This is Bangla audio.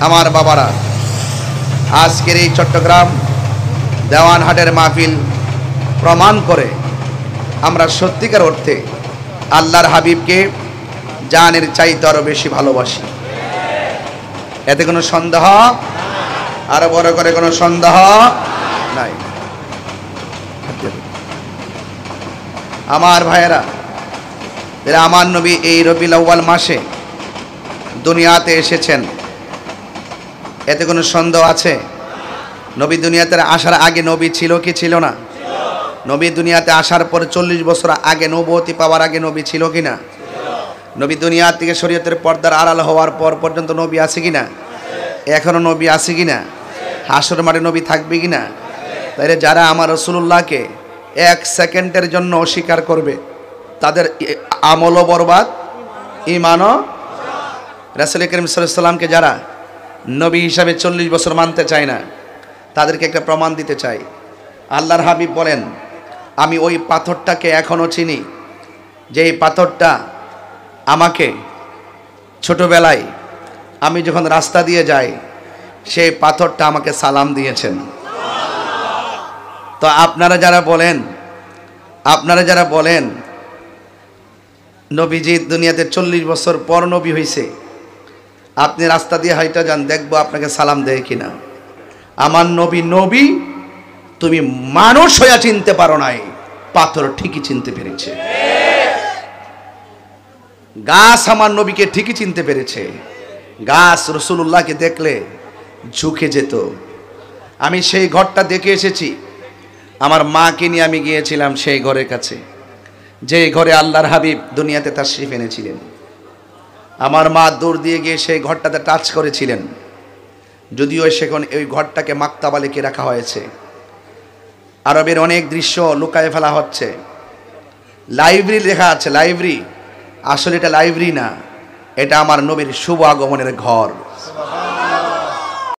আমার বাবারা, আজকের এই চট্টগ্রাম দেওয়ানহাটের মাহফিল প্রমাণ করে আমরা সত্যিকার অর্থে আল্লাহর হাবিবকে জানের চাইতে আরো বেশি ভালোবাসি। এতে কোনো সন্দেহ, আরো বড় করে কোনো সন্দেহ নাই। আমার ভাইয়েরা, আমার নবী এই রবিউল আউয়াল মাসে দুনিয়াতে এসেছেন, এতে কোনো সন্দেহ আছে? নবী দুনিয়াতে আসার আগে নবী ছিল কি ছিল না? নবী দুনিয়াতে আসার পর 40 বছর আগে, নবুয়তি পাওয়ার আগে নবী ছিল কি না? নবী দুনিয়া থেকে শরীয়তের পর্দার আড়াল হওয়ার পর পর্যন্ত নবী আছে কি না? এখনো নবী আছে কি না? হাসর মাঠে নবী থাকবে কি না? তাইলে যারা আমার রাসূলুল্লাহকে 1 সেকেন্ডের জন্য অস্বীকার করবে, তাদের আমলও বরবাদ, ঈমানও। রাসূল করিম সাল্লাল্লাহু আলাইহি সাল্লামকে যারা নবী হিসাবে 40 বছর মানতে চায় না, তাদেরকে একটা প্রমাণ দিতে চাই। আল্লাহর হাবিব বলেন, আমি ওই পাথরটাকে এখনো চিনি, যেই পাথরটা আমাকে ছোটবেলায় আমি যখন রাস্তা দিয়ে যাই, সেই পাথরটা আমাকে সালাম দিয়েছেন। তো আপনারা যারা বলেন নবীজি দুনিয়াতে 40 বছর পর নবী হয়েছে, আপনি রাস্তা দিয়ে হাইটা যান, দেখবো আপনাকে সালাম দেয় কিনা। আমার নবী তুমি মানুষ হইয়া চিনতে পারো নাই, পাথর ঠিকই চিনতে পেরেছে। গাছ আমার নবীকে ঠিকই চিনতে পেরেছে। গাছ রাসূলুল্লাহকে দেখলে ঝুঁকে যেত। আমি সেই ঘরটা দেখে এসেছি। আমার মাকে নিয়ে আমি গিয়েছিলাম সেই ঘরের কাছে, যে ঘরে আল্লাহর হাবিব দুনিয়াতে তাশরিফ এনেছিলেন। আমার মা দূর দিয়ে গিয়ে সেই ঘরটাতে টাচ করেছিলেন, যদিও সেখানে ওই ঘরটাকে মাকতাবা লিখে রাখা হয়েছে। আরবের অনেক দৃশ্য লুকায়ে ফেলা হচ্ছে। লাইব্রেরি লেখা আছে, লাইব্রেরি। আসলে এটা লাইব্রেরি না, এটা আমার নবীর শুভ আগমনের ঘর।